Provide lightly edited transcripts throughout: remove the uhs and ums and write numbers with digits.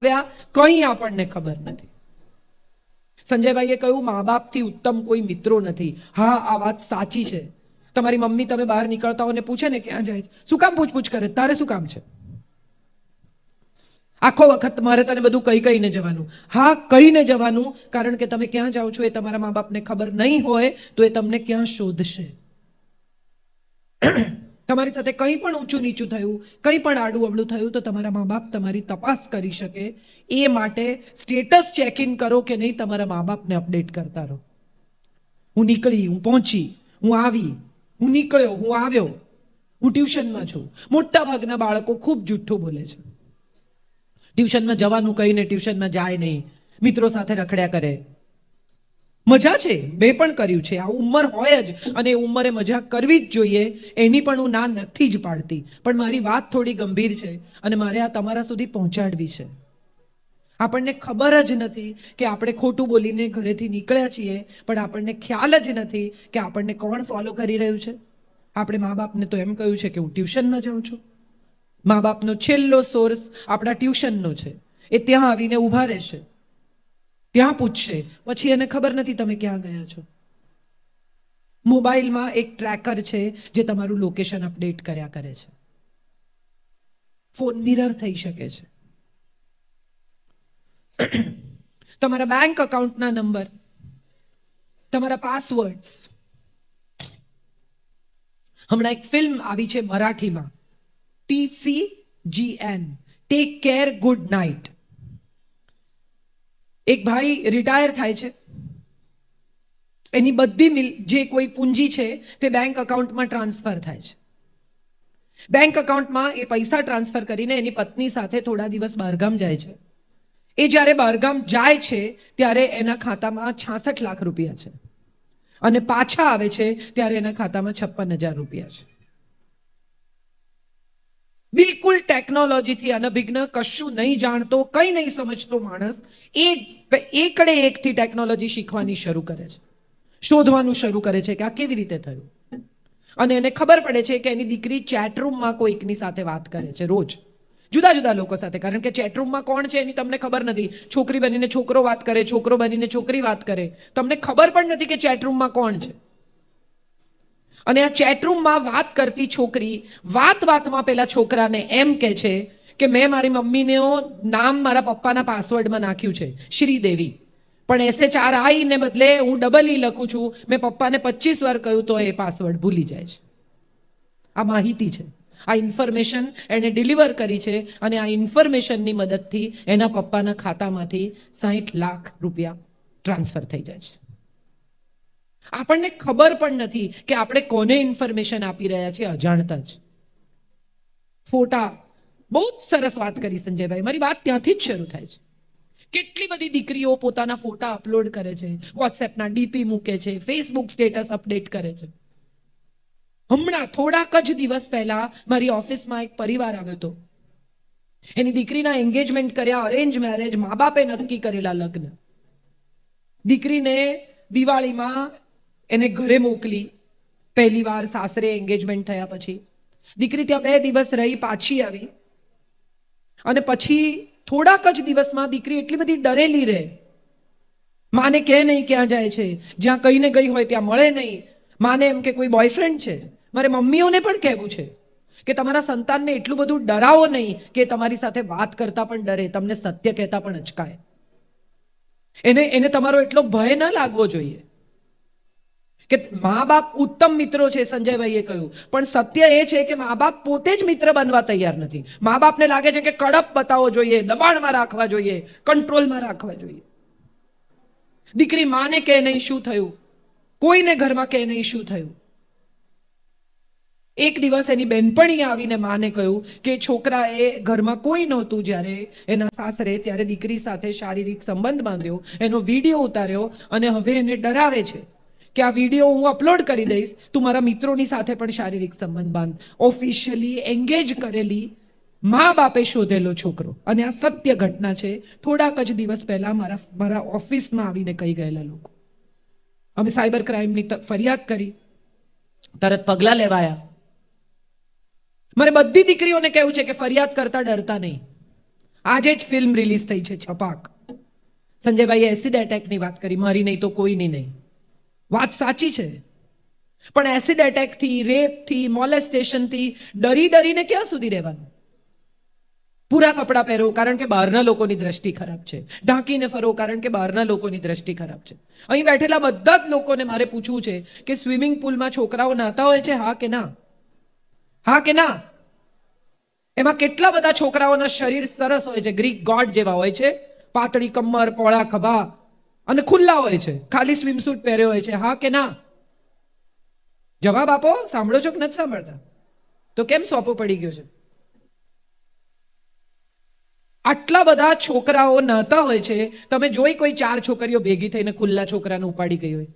કંઈ આપણને ખબર નથી. સંજયભાઈએ કહ્યું મા બાપથી ઉત્તમ કોઈ મિત્રો નથી. હા, આ વાત સાચી છે. તમારી મમ્મી તમે બહાર નીકળતા હો ને પૂછે ને ક્યાં જાય, શું કામ પૂછપૂછ કરે, તારે શું કામ છે? આખો વખત મારે તને બધું કહીને જવાનું. હા, કહીને જવાનું, કારણ કે તમે ક્યાં જાઓ છો એ તમારા મા બાપને ખબર નહીં હોય તો એ તમને ક્યાં શોધશે. તમારી સાથે કંઈ પણ ઊંચું નીચું થયું, કંઈ પણ આડું અવળું થયું તો તમારા મા બાપ તમારી તપાસ કરી શકે. એ માટે સ્ટેટસ ચેક ઇન કરો કે નહીં, તમારા મા બાપને અપડેટ કરતા રહો. હું નીકળી, હું પહોંચી, હું આવી, હું નીકળ્યો, હું આવ્યો, હું ટ્યુશનમાં છું. મોટા ભાગના બાળકો ખૂબ જુઠ્ઠું બોલે છે. ટ્યુશનમાં જવાનું કહીને ટ્યુશનમાં જાય નહીં, મિત્રો સાથે રખડ્યા કરે. મજા છે, મેં પણ કર્યું છે. આ ઉંમર હોય જ અને એ ઉંમરે મજા કરવી જ જોઈએ, એની પણ હું ના નથી જ પાડતી. પણ મારી વાત થોડી ગંભીર છે અને મારે આ તમારા સુધી પહોંચાડવી છે. આપણને ખબર જ નથી કે આપણે ખોટું બોલીને ઘરેથી નીકળ્યા છીએ, પણ આપણને ખ્યાલ જ નથી કે આપણને કોણ ફોલો કરી રહ્યું છે. આપણે મા બાપને તો એમ કહ્યું છે કે હું ટ્યુશનમાં જાઉં છું. મા બાપનો છેલ્લો સોર્સ આપણા ટ્યુશનનો છે. એ ત્યાં આવીને ઊભા રહેશે, ત્યાં પૂછશે, પછી એને ખબર નથી તમે ક્યાં ગયા છો. મોબાઈલમાં એક ટ્રેકર છે જે તમારું લોકેશન અપડેટ કર્યા કરે છે. ફોન મિરર થઈ શકે છે. તમારા બેંક અકાઉન્ટના નંબર, તમારા પાસવર્ડ્સ. હમણાં એક ફિલ્મ આવી છે મરાઠીમાં, TCGN, take care good night. એક ભાઈ રિટાયર થાય છે, એની બધી જે કોઈ પૂંજી છે તે બેંક અકાઉન્ટમાં ટ્રાન્સફર થાય છે. બેંક અકાઉન્ટમાં એ પૈસા ટ્રાન્સફર કરીને એની પત્ની સાથે થોડા દિવસ બહારગામ જાય છે. એ જ્યારે બહારગામ જાય છે ત્યારે એના ખાતામાં 66 લાખ રૂપિયા છે અને પાછા આવે છે ત્યારે એના ખાતામાં 56,000 રૂપિયા છે. બિલકુલ ટેકનોલોજીથી અનભિજ્ઞ, કશું નહીં જાણતો, કંઈ નહીં સમજતો માણસ એકડે એકથી ટેકનોલોજી શીખવાની શરૂ કરે છે, શોધવાનું શરૂ કરે છે કે આ કેવી રીતે થયું. અને એને ખબર પડે છે કે એની દીકરી ચેટરૂમમાં કોઈકની સાથે વાત કરે છે, રોજ જુદા જુદા લોકો સાથે. કારણ કે ચેટરૂમમાં કોણ છે એની તમને ખબર નથી. છોકરી બનીને છોકરો વાત કરે, છોકરો બનીને છોકરી વાત કરે, તમને ખબર પણ નથી કે ચેટરૂમમાં કોણ છે. અને આ ચેટરૂમમાં વાત કરતી છોકરી વાતમાં પેલા છોકરાને એમ કહે છે કે મેં મારી મમ્મીનું નામ મારા પપ્પાના પાસવર્ડમાં નાખ્યું છે, શ્રીદેવી, પણ SHRI ને બદલે હું EE લખું છું. મેં પપ્પાને 25 વાર કહ્યું તો એ પાસવર્ડ ભૂલી જાય છે. આ માહિતી છે, આ ઇન્ફોર્મેશન એને ડિલિવર કરી છે અને આ ઇન્ફોર્મેશનની મદદથી એના પપ્પાના ખાતામાંથી 60 લાખ રૂપિયા ટ્રાન્સફર થઈ જાય છે. આપણને ખબર પણ નથી કે આપણે કોને ઇન્ફોર્મેશન આપી રહ્યા છીએ, અજાણતા જ. ફોટા, બહુ જ સરસ વાત કરી સંજયભાઈ. મારી વાત ત્યાંથી જ શરૂ થાય છે. કેટલી બધી દીકરીઓ પોતાના ફોટા અપલોડ કરે છે, વોટ્સએપના ડીપી મૂકે છે, ફેસબુક સ્ટેટસ અપડેટ કરે છે. હમણાં થોડાક જ દિવસ પહેલા મારી ઓફિસમાં એક પરિવાર આવ્યો હતો. એની દીકરીના એન્ગેજમેન્ટ કર્યા, અરેન્જ મેરેજ, મા બાપે નક્કી કરેલા લગ્ન. દીકરીને દિવાળીમાં એને ઘરે મોકલી, પહેલી વાર સાસરે એન્ગેજમેન્ટ થયા પછી. દીકરી ત્યાં 2 દિવસ રહી, પાછી આવી અને પછી થોડાક જ દિવસમાં દીકરી એટલી બધી ડરેલી રહે, માને કહે નહીં ક્યાં જાય છે, જ્યાં કહીને ગઈ હોય ત્યાં મળે નહીં. માને એમ કે કોઈ બોયફ્રેન્ડ છે. મારે મમ્મીઓને પણ કહેવું છે કે તમારા સંતાનને એટલું બધું ડરાવો નહીં કે તમારી સાથે વાત કરતા પણ ડરે, તમને સત્ય કહેતા પણ અચકાય. એને તમારો એટલો ભય ન લાગવો જોઈએ. કે મા બાપ ઉત્તમ મિત્રો છે, સંજયભાઈએ કહ્યું, પણ સત્ય એ છે કે મા બાપ પોતે જ મિત્ર બનવા તૈયાર નથી. મા બાપને લાગે છે કે કડપ બતાવવો જોઈએ, દબાણમાં રાખવા જોઈએ, કંટ્રોલમાં રાખવા જોઈએ. દીકરી માને કે નહીં શું થયું, કોઈને ઘરમાં કે નહીં શું થયું. એક દિવસ એની બહેનપણીએ આવીને માને કહ્યું કે છોકરાએ ઘરમાં કોઈ નહોતું જ્યારે એના સાસરે, ત્યારે દીકરી સાથે શારીરિક સંબંધ બાંધ્યો, એનો વિડીયો ઉતાર્યો અને હવે એને ડરાવે છે કે આ વિડીયો હું અપલોડ કરી દઈશ, તું મારા મિત્રોની સાથે પણ શારીરિક સંબંધ બાંધ. ઓફિશિયલી એન્ગેજ કરેલી મા બાપે શોધેલો છોકરો. અને આ સત્ય ઘટના છે. થોડાક જ દિવસ પહેલા મારા ઓફિસમાં આવીને કહી ગયેલા લોકો. અમે સાયબર ક્રાઇમની ફરિયાદ કરી, તરત પગલાં લેવાયા. મારે બધી દીકરીઓને કહેવું છે કે ફરિયાદ કરતા ડરતા નહીં. આજે જ ફિલ્મ રિલીઝ થઈ છે છપાક. સંજયભાઈએ એસિડ એટેકની વાત કરી, મારી નહીં તો કોઈની નહીં. વાત સાચી છે, પણ એસિડ એટેકથી, રેપથી, મોલેસ્ટેશનથી ડરીને ક્યાં સુધી રહેવાનું? પૂરા કપડાં પહેરો કારણ કે બહારના લોકોની દ્રષ્ટિ ખરાબ છે, ઢાંકીને ફરો કારણ કે બહારના લોકોની દ્રષ્ટિ ખરાબ છે. અહીં બેઠેલા બધા જ લોકોને મારે પૂછવું છે કે સ્વિમિંગ પુલમાં છોકરાઓ નાતા હોય છે, હા કે ના? હા કે ના? એમાં કેટલા બધા છોકરાઓના શરીર સરસ હોય છે, ગ્રીક ગોડ જેવા હોય છે, પાતળી કમર, પોળા ખભા અને ખુલ્લા હોય છે, ખાલી સ્વિમસૂટ પહેર્યો હોય છે, હા કે ના? જવાબ આપો. સાંભળો છો કે નથી સાંભળતા? તો કેમ સોંપો પડી ગયો છે? આટલા બધા છોકરાઓ નાતા હોય છે, તમે જોઈ કોઈ 4 છોકરીઓ ભેગી થઈને ખુલ્લા છોકરાને ઉપાડી ગઈ હોય?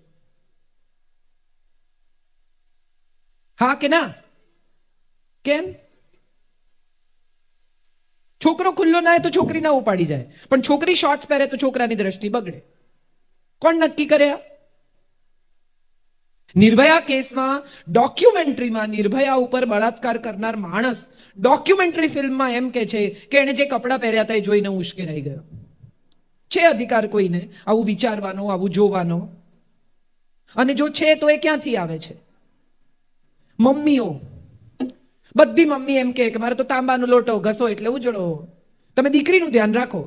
હા કે ના? કેમ? છોકરો ખુલ્લો ના તો છોકરી ના ઉપાડી જાય, પણ છોકરી શોર્ટ્સ પહેરે તો છોકરાની દ્રષ્ટિ બગડે. કોણ નક્કી કરે? નિર્ભયા કેસમાં ડોક્યુમેન્ટરીમાં નિર્ભયા ઉપર બળાત્કાર કરનાર માણસ ડોક્યુમેન્ટરી ફિલ્મમાં એમ કે છે કે એણે જે કપડાં પહેર્યા હતા એ જોઈને ઉશ્કેરાઈ ગયો. છે અધિકાર કોઈને આવું વિચારવાનો, આવું જોવાનો? અને જો છે તો એ ક્યાંથી આવે છે? મમ્મીઓ, બધી મમ્મી એમ કે મારે તો તાંબાનો લોટો ઘસો એટલે ઉજળો. તમે દીકરીનું ધ્યાન રાખો.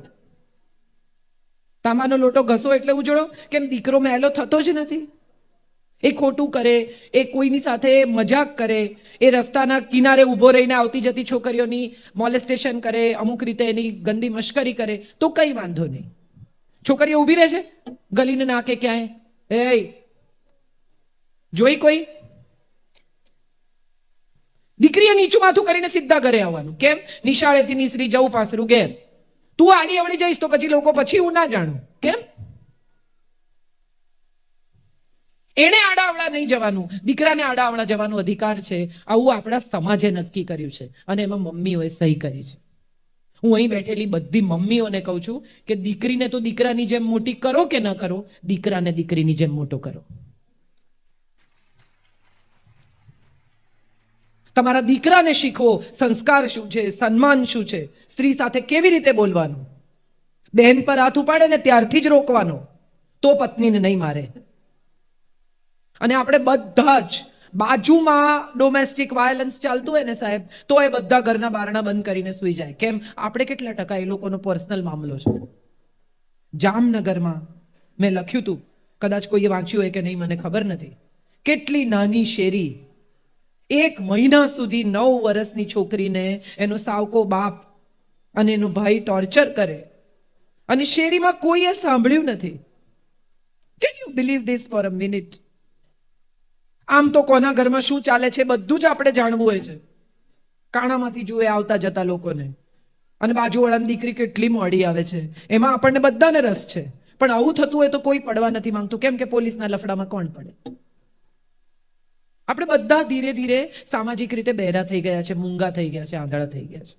તાંબાનો લોટો ઘસો એટલે ઉજળો કેમ? દીકરો મેલો થતો જ નથી. એ ખોટું કરે, એ કોઈની સાથે મજાક કરે, એ રસ્તાના કિનારે ઊભો રહીને આવતી જતી છોકરીઓની મોલેસ્ટેશન કરે, અમુક રીતે એની ગંદી મશ્કરી કરે તો કઈ વાંધો નહીં. છોકરીઓ ઊભી રહે છે ગલીને નાકે ક્યાંય, એ જોઈ કોઈ? દીકરીએ નીચું માથું કરીને સીધા ઘરે આવવાનું. કેમ? નિશાળેથી નીસરી જવું પાસરું ઘેર. તું આડી અવળી જઈશ તો પછી લોકો પછી હું ના જાણું. કેમ? એને આડાવડા નહીં જવાનું, દીકરાને આડાવડા જવાનો અધિકાર છે. આવું આપણા સમાજે નક્કી કર્યું છે અને એમાં મમ્મીઓએ સહી કરી છે. હું અહીં બેઠેલી બધી મમ્મીઓને કહું છું કે દીકરીને તો દીકરાની જેમ મોટી કરો કે ન કરો, દીકરાને દીકરીની જેમ મોટો કરો. તમારા દીકરાને શીખવો સંસ્કાર શું છે, સન્માન શું છે, સ્ત્રી સાથે કેવી રીતે બોલવાનું. બહેન પર હાથ ઉપાડે ને ત્યારથી જ રોકવાનો, તો પત્નીને નહીં મારે. અને આપણે બધા જ બાજુમાં ડોમેસ્ટિક વાયલન્સ ચાલતું હોય ને સાહેબ, તો એ બધા ઘરના બારણા બંધ કરીને સૂઈ જાય. કેમ? આપણે કેટલા ટકા એ લોકોનો પર્સનલ મામલો છે. જામનગરમાં મેં લખ્યું હતું, કદાચ કોઈએ વાંચ્યું હોય કે નહીં મને ખબર નથી, કેટલી નાની શેરી 1 મહિના સુધી 9 વર્ષની છોકરીને એનો સાવકો બાપ અને એનો ભાઈ ટોર્ચર કરે અને શેરીમાં કોઈએ સાંભળ્યું નથી. Can you believe this for a minute? આમ તો કોના ઘરમાં શું ચાલે છે બધું જ આપણે જાણવું હોય છે. કાણામાંથી જુએ આવતા જતા લોકોને, અને બાજુવાળાની દીકરી કેટલી મોડી આવે છે એમાં આપણને બધાને રસ છે. પણ આવું થતું હોય તો કોઈ પડવા નથી માંગતું. કેમ કે પોલીસના લફડામાં કોણ પડે? આપણે બધા ધીરે ધીરે સામાજિક રીતે બહેરા થઈ ગયા છે, મૂંગા થઈ ગયા છે, આંધળા થઈ ગયા છે.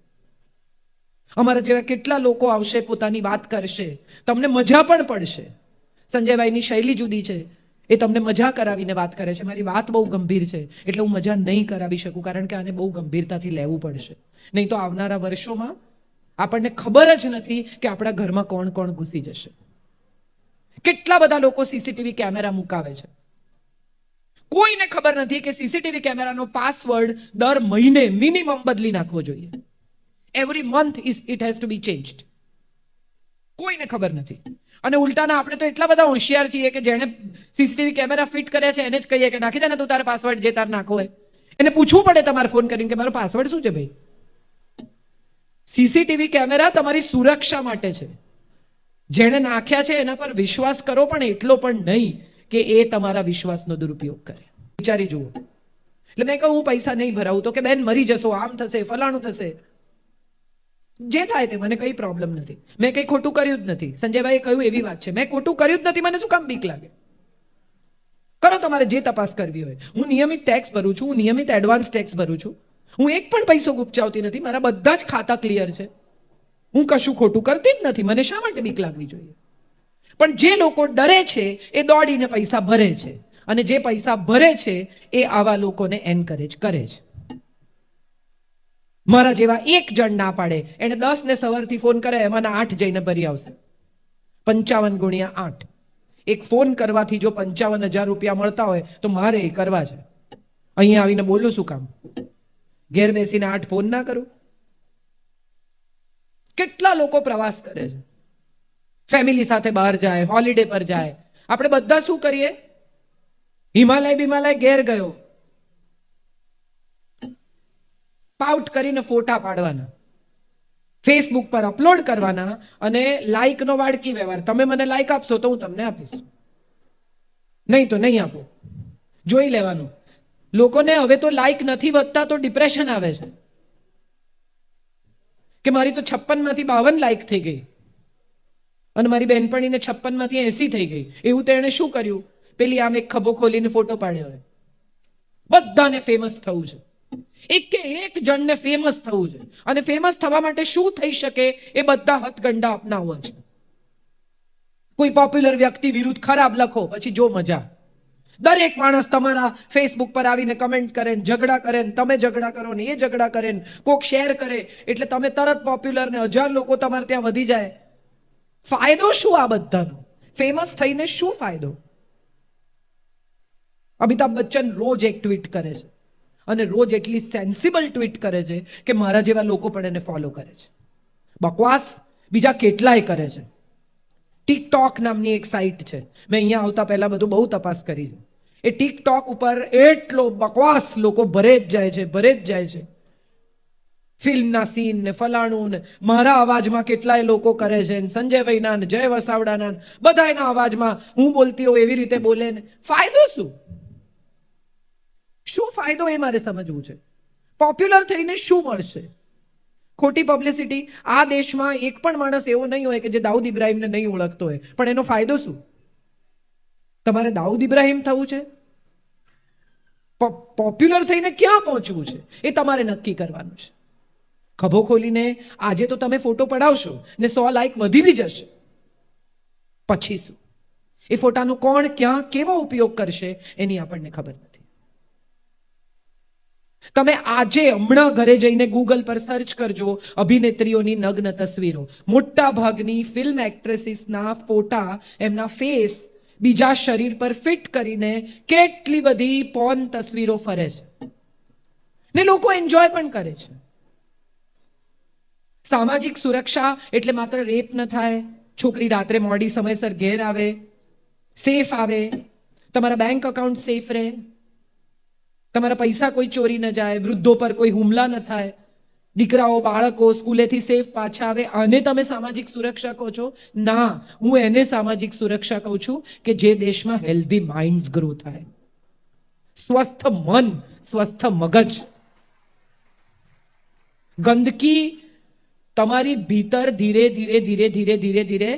અમારા જેવા કેટલા લોકો આવશે, પોતાની વાત કરશે, તમને મજા પણ પડશે. સંજયભાઈની શૈલી જુદી છે, એ તમને મજા કરાવીને વાત કરે છે. મારી વાત બહુ ગંભીર છે એટલે હું મજા નહીં કરાવી શકું, કારણ કે આને બહુ ગંભીરતાથી લેવું પડશે. નહીં તો આવનારા વર્ષોમાં આપણને ખબર જ નથી કે આપણા ઘરમાં કોણ કોણ ઘૂસી જશે. કેટલા બધા લોકો સીસીટીવી કેમેરા મુકાવે છે, કોઈને ખબર નથી કે સીસીટીવી કેમેરાનો પાસવર્ડ દર મહિને મિનિમમ બદલી નાખવો જોઈએ. Every month it has to be changed. કોઈને ખબર નથી. અને ઉલટાના આપણે તો એટલા બધા હોશિયાર છીએ કે જેણે સીસીટીવી કેમેરા ફિટ કર્યા છે એને જ કહીએ કે નાખી દે ને તું તારે પાસવર્ડ જે તાર નાખવો હોય. એને પૂછવું પડે તમારે ફોન કરીને કે મારો પાસવર્ડ શું છે ભાઈ. સીસીટીવી કેમેરા તમારી સુરક્ષા માટે છે. જેણે નાખ્યા છે એના પર વિશ્વાસ કરો, પણ એટલો પણ નહીં કે એ તમારા વિશ્વાસનો દુરુપયોગ કરે. વિચારી જુઓ. એટલે મેં કહું હું પૈસા નહીં ભરાવું તો કે બેન મરી જશો, આમ થશે, ફલાણું થશે. જે થાય તે મને કઈ પ્રોબ્લેમ નથી. મેં કઈ ખોટું કર્યું જ નથી. સંજયભાઈએ કહ્યું એવી વાત છે, મેં ખોટું કર્યું જ નથી, મને શું કામ બીક લાગે? કરો તમારે જે તપાસ કરવી હોય. હું નિયમિત ટેક્સ ભરું છું, હું નિયમિત એડવાન્સ ટેક્સ ભરું છું. હું એક પણ પૈસો ગુપચાવતી નથી. મારા બધા જ ખાતા ક્લિયર છે. હું કશું ખોટું કરતી જ નથી. મને શા માટે બીક લાગવી જોઈએ? પણ જે લોકો ડરે છે એ દોડીને પૈસા ભરે છે, અને જે પૈસા ભરે છે એ આવા લોકોને એન્કરેજ કરે છે. મારા જેવા એક જણ ના પાડે, એને 10 ને સવારથી ફોન કરે, એમાંના 8 જઈને ભરી આવશે. 55 ગુણ્યા 8. એક ફોન કરવાથી જો 55,000 રૂપિયા મળતા હોય તો મારે એ કરવા છે. અહીંયા આવીને બોલું શું કામ? ઘેર બેસીને 8 ફોન ના કરું? કેટલા લોકો પ્રવાસ કરે છે, ફેમિલી સાથે બહાર જાય, હોલિડે પર જાય. આપણે બધા શું કરીએ? હિમાલય ઘેર ગયો, પાઉટ કરીને ફોટા પાડવાના, ફેસબુક પર અપલોડ કરવાના અને લાઈક નો વાડકી વ્યવહાર. તમે મને લાઈક આપશો તો હું તમને આપીશ, નહીં તો નહીં આપો. જોઈ લેવાનું. લોકોને હવે તો લાઈક નથી વધતા તો ડિપ્રેશન આવે છે કે મારી તો 56 માંથી 52 લાઈક થઈ ગઈ અને મારી બહેનપણીને 56 માંથી 80 થઈ ગઈ. એવું તો એને શું કર્યું? પેલી આમ એક ખભો ખોલીને ફોટો પાડ્યો હોય. બધાને ફેમસ થવું છે, એક જણને ફેમસ થવું છે. અને ફેમસ થવા માટે શું થઈ શકે એ બધા હથગંડા અપનાવવા છે. કોઈ પોપ્યુલર વ્યક્તિ વિરુદ્ધ ખરાબ લખો, પછી જો મજા. દરેક માણસ તમારા ફેસબુક પર આવીને કમેન્ટ કરે, ઝઘડા કરે, તમે ઝઘડા કરો ને એ ઝઘડા કરે, કોક શેર કરે એટલે તમે તરત પોપ્યુલર ને 1000 લોકો તમારે ત્યાં વધી જાય. ફાયદો શું આ બધાનો? ફેમસ થઈને શું ફાયદો? અમિતાભ બચ્ચન રોજ એક ટ્વીટ કરે છે અને રોજ એટલી સેન્સિબલ ટ્વીટ કરે છે કે મારા જેવા લોકો પણ એને ફોલો કરે છે. બકવાસ બીજા કેટલાય કરે છે. ટિકટોક નામની એક સાઇટ છે, મેં અહીંયા આવતા પહેલા બધું બહુ તપાસ કરી છે. એ ટિકટોક ઉપર એટલો બકવાસ લોકો ભરે જ જાય છે. ફિલ્મના સીન ને ફલાણું ને મારા અવાજમાં કેટલાય લોકો કરે છે, સંજયભાઈના ને જય વસાવડાના બધાના અવાજમાં હું બોલતી હોઉં એવી રીતે બોલે ને. ફાયદો શું ફાયદો એ મારે સમજવું છે. પોપ્યુલર થઈને શું મળશે? ખોટી પબ્લિસિટી. આ દેશમાં એક પણ માણસ એવો નહીં હોય કે જે દાઉદ ઇબ્રાહિમને નહીં ઓળખતો હોય, પણ એનો ફાયદો શું? તમારે દાઉદ ઇબ્રાહિમ થવું છે? પોપ્યુલર થઈને ક્યાં પહોંચવું છે એ તમારે નક્કી કરવાનું છે. ખભો ખોલીને આજે તો તમે ફોટો પડાવશો ને 100 લાઈક વધી બી જશે, પછી શું? એ ફોટાનો કોણ ક્યાં કેવો ઉપયોગ કરશે એની આપણને ખબર નથી. તમે આજે હમણાં ઘરે જઈને ગૂગલ પર સર્ચ કરજો અભિનેત્રીઓની નગ્ન તસવીરો. મોટા ભાગની ફિલ્મ એક્ટ્રેસીસના ફોટા, એમના ફેસ બીજા શરીર પર ફિટ કરીને કેટલી બધી પોર્ન તસવીરો ફરે છે ને લોકો એન્જોય પણ કરે છે. સામાજિક સુરક્ષા એટલે માત્ર રેપ ન થાય, છોકરી રાત્રે મોડી સમયસર ઘેર આવે, સેફ આવે, તમારા બેંક અકાઉન્ટ સેફ રહે, તમારા પૈસા કોઈ ચોરી ન જાય, વૃદ્ધો પર કોઈ હુમલા ન થાય, દીકરાઓ બાળકો સ્કૂલેથી સેફ પાછા આવે. આને તમે સામાજિક સુરક્ષા કહો છો? ના, હું એને સામાજિક સુરક્ષા કહું છું કે જે દેશમાં હેલ્ધી માઇન્ડ્સ ગ્રો થાય, સ્વસ્થ મન, સ્વસ્થ મગજ. ગંદકી તમારી ભીતર ધીરે ધીરે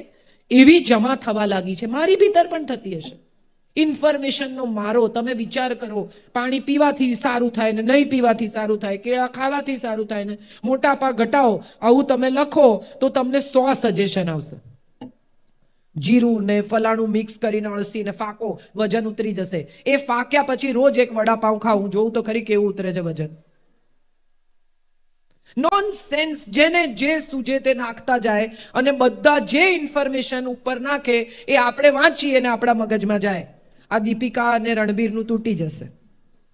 એવી જમા થવા લાગી છે, મારી ભીતર પણ થતી હશે. ઇન્ફોર્મેશનનો મારો. તમે વિચાર કરો, પાણી પીવાથી સારું થાય ને નહીં પીવાથી સારું થાય, કેળા ખાવાથી સારું થાય ને મોટાપા ઘટાવો, આવું તમે લખો તો તમને 100 સજેશન આવશે. જીરું ને ફલાણું મિક્સ કરીને અળસી ને ફાકો, વજન ઉતરી જશે. એ ફાક્યા પછી રોજ એક વડાપાઉં ખાવું, જોઉં તો ખરી કેવું ઉતરે છે વજન. નોનસેન્સ. જેને જે સૂજે તે નાખતા જાય અને બધા જે ઇન્ફોર્મેશન ઉપર નાખે એ આપણે વાંચીએ અને આપણા મગજમાં જાય. આ દીપિકા અને રણબીરનું તૂટી જશે.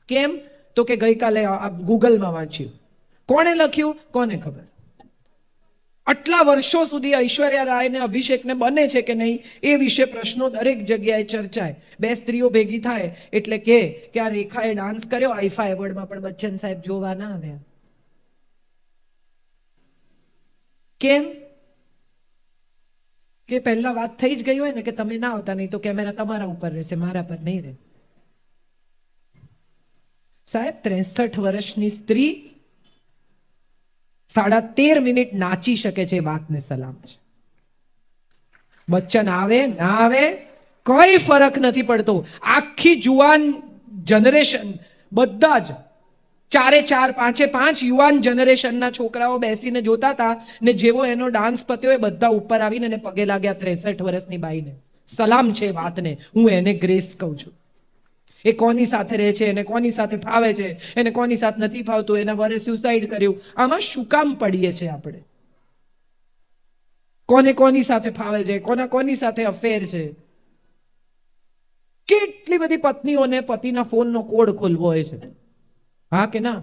કેમ? તો કે ગઈકાલે ગૂગલમાં વાંચ્યું. કોણે લખ્યું? કોને ખબર. આટલા વર્ષો સુધી ઐશ્વર્યા રાય ને અભિષેકને બને છે કે નહીં એ વિશે પ્રશ્નો દરેક જગ્યાએ ચર્ચાય. 2 સ્ત્રીઓ ભેગી થાય એટલે કે આ રેખાએ ડાન્સ કર્યો આઈફા એવોર્ડમાં, પણ બચ્ચન સાહેબ જોવા ના આવ્યા. કેમ? કે પહેલા વાત થઈ જ ગઈ હોય ને કે તમે ના આવતા, નહીં તો કેમેરા તમારા ઉપર રહેશે, મારા પર નહીં રહે. સાહેબ, 63 વર્ષની સ્ત્રી 13.5 મિનિટ નાચી શકે છે, વાતને સલામ છે. બચ્ચન આવે ના આવે કઈ ફરક નથી પડતો. આખી જુવાન જનરેશન, બધા જ 4 5 યુવાન જનરેશનના છોકરાઓ બેસીને જોતા હતા ને જેવો એનો ડાન્સ પત્યો એ બધા ઉપર આવીને એને પગે લાગ્યા 63 વર્ષની બાઈને. સલામ છે વાતને, હું એને ગ્રેસ કહું છું. એ કોની સાથે રહે છે, એને કોની સાથે ફાવે છે, એને કોની સાથે નથી ફાવતું, એના વરે સુસાઇડ કર્યું. આમાં શું કામ પડીએ છીએ આપણે? કોને કોની સાથે ફાવે છે, કોના કોની સાથે અફેર છે. કેટલી બધી પત્નીઓને પતિના ફોનનો કોડ ખોલવો હોય છે, હા કે ના?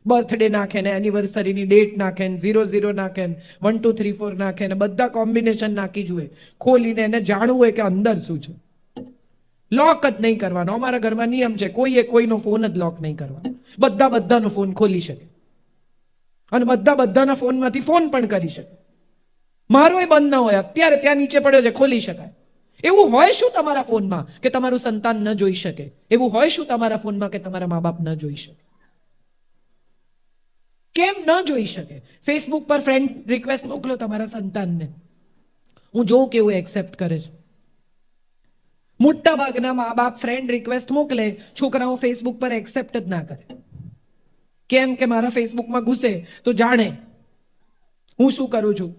બર્થડે નાખે ને, એનિવર્સરીની ડેટ નાખે ને, 00 નાખે ને, 1 2 3 4 નાખે ને, બધા કોમ્બિનેશન નાખી જોઈએ. ખોલીને એને જાણવું હોય કે અંદર શું છે. લોક જ નહીં કરવાનો. અમારા ઘરમાં નિયમ છે, કોઈએ કોઈનો ફોન જ લોક નહીં કરવાનો. બધાનો ફોન ખોલી શકે અને બધાના ફોનમાંથી ફોન પણ કરી શકે. મારો એ બંધ ન હોય. અત્યારે ત્યાં નીચે પડ્યો છે, ખોલી શકાય. એવું હોય શું તમારા ફોનમાં કે તમારું સંતાન ન જોઈ શકે? એવું હોય શું તમારા ફોનમાં કે તમારા મા બાપ ન જોઈ શકે? કેમ ન જોઈ શકે? ફેસબુક પર ફ્રેન્ડ રિક્વેસ્ટ મોકલો તમારા સંતાનને, હું જોઉં કેવું એક્સેપ્ટ કરે છે. મોટા ભાગના મા બાપ ફ્રેન્ડ રિક્વેસ્ટ મોકલે, છોકરાઓ ફેસબુક પર એક્સેપ્ટ જ ના કરે. કેમ કે મારા ફેસબુકમાં ઘૂસે તો જાણે હું શું કરું છું.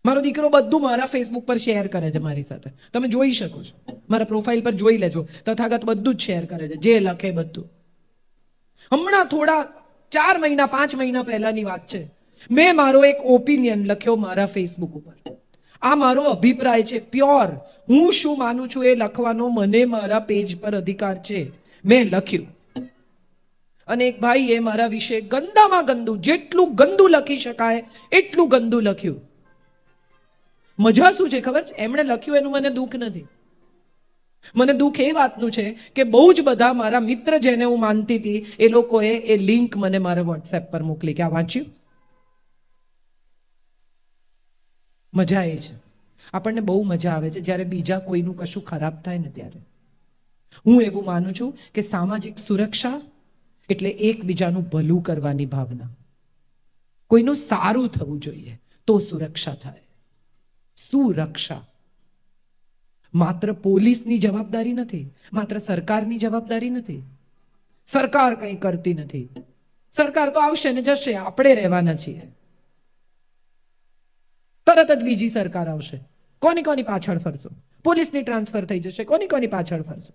મારો દીકરો બધું મારા ફેસબુક પર શેર કરે છે મારી સાથે. તમે જોઈ શકો છો, મારા પ્રોફાઇલ પર જોઈ લેજો. તથાગત બધું જ શેર કરે છે, જે લખે બધું. હમણાં થોડા 4 મહિના 5 મહિના પહેલાની વાત છે, મેં મારો એક ઓપિનિયન લખ્યો મારા ફેસબુક ઉપર. આ મારો અભિપ્રાય છે, પ્યોર. હું શું માનું છું એ લખવાનો મને મારા પેજ પર અધિકાર છે. મેં લખ્યું અને એક ભાઈએ મારા વિશે ગંદામાં ગંદુ, જેટલું ગંદુ લખી શકાય એટલું ગંદુ લખ્યું. મજા શું છે ખબર છે? એમણે લખ્યું એનું મને દુઃખ નથી. મને દુઃખ એ વાતનું છે કે બહુ જ બધા મારા મિત્ર જેને હું માનતી હતી, એ લોકોએ એ લિંક મને મારા વોટ્સએપ પર મોકલી કે આ વાંચ્યું. મજા એ છે, આપણને બહુ મજા આવે છે જ્યારે બીજા કોઈનું કશું ખરાબ થાય ને ત્યારે. હું એવું માનું છું કે સામાજિક સુરક્ષા એટલે એકબીજાનું ભલું કરવાની ભાવના. કોઈનું સારું થવું જોઈએ તો સુરક્ષા થાય. સુરક્ષા માત્ર પોલીસની જવાબદારી નથી, માત્ર સરકારની જવાબદારી નથી. સરકાર કંઈ કરતી નથી. સરકાર તો આવશે ને જશે, આપણે રહેવાના છીએ. તરત જ બીજી સરકાર આવશે, કોની પાછળ ફરશો? પોલીસની ટ્રાન્સફર થઈ જશે, કોની પાછળ ફરશો?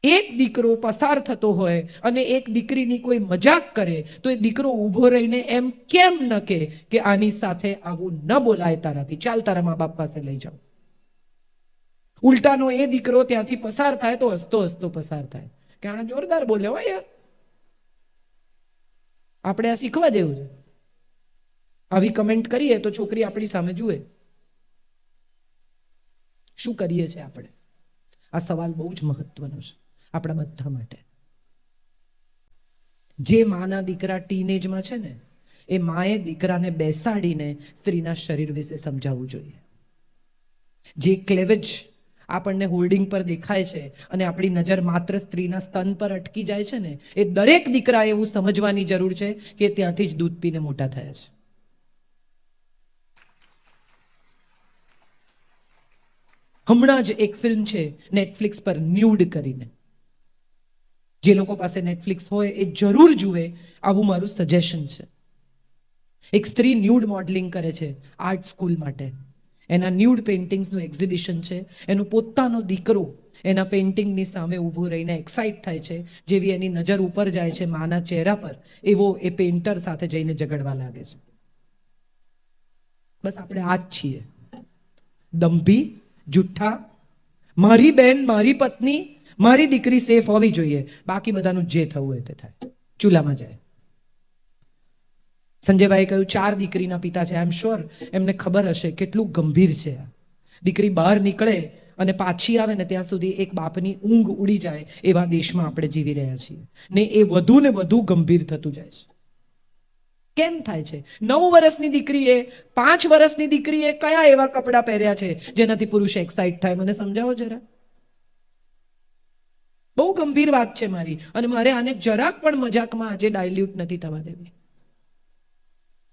એક દીકરો પસાર થતો હોય અને એક દીકરીની કોઈ મજાક કરે તો એ દીકરો ઊભો રહીને એમ કેમ ન કહે કે આની સાથે આવું ન બોલાય તારાથી, ચાલ તારા મા બાપ પાસે લઈ જાઓ. ઉલટાનો એ દીકરો ત્યાંથી પસાર થાય તો હસતો હસતો પસાર થાય કે આને જોરદાર બોલ્યો હોય યાર. આપણે આ શીખવા જેવું છે. આવી કમેન્ટ કરીએ તો છોકરી આપણી સામે જુએ. શું કરીએ છીએ આપણે? આ સવાલ બહુ જ મહત્વનો છે આપણા બધા માટે. જે માના દીકરા ટીનેજમાં છે ને, એ માએ દીકરાને બેસાડીને સ્ત્રીના શરીર વિશે સમજાવવું જોઈએ. જે ક્લેવેજ આપણને હોર્ડિંગ પર દેખાય છે અને આપણી નજર માત્ર સ્ત્રીના સ્તન પર અટકી જાય છે ને, એ દરેક દીકરાએ એવું સમજવાની જરૂર છે કે ત્યાંથી જ દૂધ પીને મોટા થયા છે. હમણાં જ એક ફિલ્મ છે નેટફ્લિક્સ પર, ન્યૂડ કરીને. જે લોકો પાસે નેટફ્લિક્સ હોય એ જરૂર જુએ, આવું મારું સજેશન છે. એક સ્ત્રી ન્યૂડ મોડલિંગ કરે છે આર્ટ સ્કૂલ માટે. એના ન્યૂડ પેઇન્ટિંગ્સનું એક્ઝિબિશન છે. એનો પોતાનો દીકરો એના પેઇન્ટિંગની સામે ઊભો રહીને એક્સાઇટ થાય છે. જેવી એની નજર ઉપર જાય છે માના ચહેરા પર, એવો એ પેઇન્ટર સાથે જઈને ઝઘડવા લાગે છે. બસ આપણે આ જ છીએ, દંભી, જુઠ્ઠા. મારી બેન, મારી પત્ની, મારી દીકરી સેફ હોવી જોઈએ, બાકી બધાનું જે થવું હોય તે થાય, ચૂલામાં જાય. સંજયભાઈ કહ્યું 4 દીકરીના પિતા છે. આઈ એમ શ્યોર એમને ખબર હશે કેટલું ગંભીર છે આ. દીકરી બહાર નીકળે અને પાછી આવે ને ત્યાં સુધી એક બાપની ઊંઘ ઉડી જાય એવા દેશમાં આપણે જીવી રહ્યા છીએ ને એ વધુ ને વધુ ગંભીર થતું જાય છે. કેમ થાય છે? 9 વર્ષની દીકરીએ, 5 વર્ષની દીકરીએ કયા એવા કપડાં પહેર્યા છે જેનાથી પુરુષ એક્સાઇટ થાય? મને સમજાવો જરા. બહુ ગંભીર વાત છે મારી, અને મારે આને જરાક પણ મજાકમાં આજે ડાયલ્યુટ નથી થવા દેવી.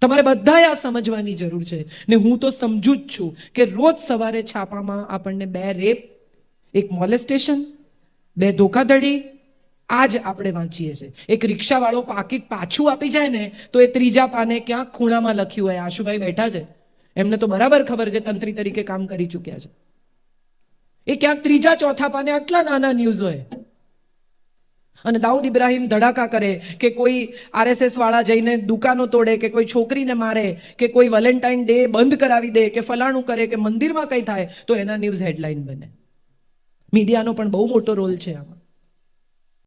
તમારે બધાએ આ સમજવાની જરૂર છે ને હું તો સમજુ જ છું કે રોજ સવારે છાપામાં આપણને 2 રેપ, 1 મોલેસ્ટેશન, 2 ધોખાધડી આજ આપણે વાંચીએ છીએ. એક રિક્ષાવાળો પાકીટ પાછું આપી જાય ને તો એ 3જા પાને ક્યાંક ખૂણામાં લખ્યું હોય. આશુભાઈ બેઠા છે, એમને તો બરાબર ખબર છે, તંત્રી તરીકે કામ કરી ચૂક્યા છે. એ ક્યાંક ત્રીજા ચોથા પાને આટલા નાના ન્યૂઝ હોય. અને દાઉદ ઇબ્રાહિમ ધડાકા કરે કે કોઈ આરએસએસ વાળા જઈને દુકાનો તોડે કે કોઈ છોકરીને મારે કે કોઈ વેલેન્ટાઇન ડે બંધ કરાવી દે કે ફલાણું કરે કે મંદિરમાં કંઈ થાય તો એના ન્યૂઝ હેડલાઇન બને. મીડિયાનો પણ બહુ મોટો રોલ છે આમાં.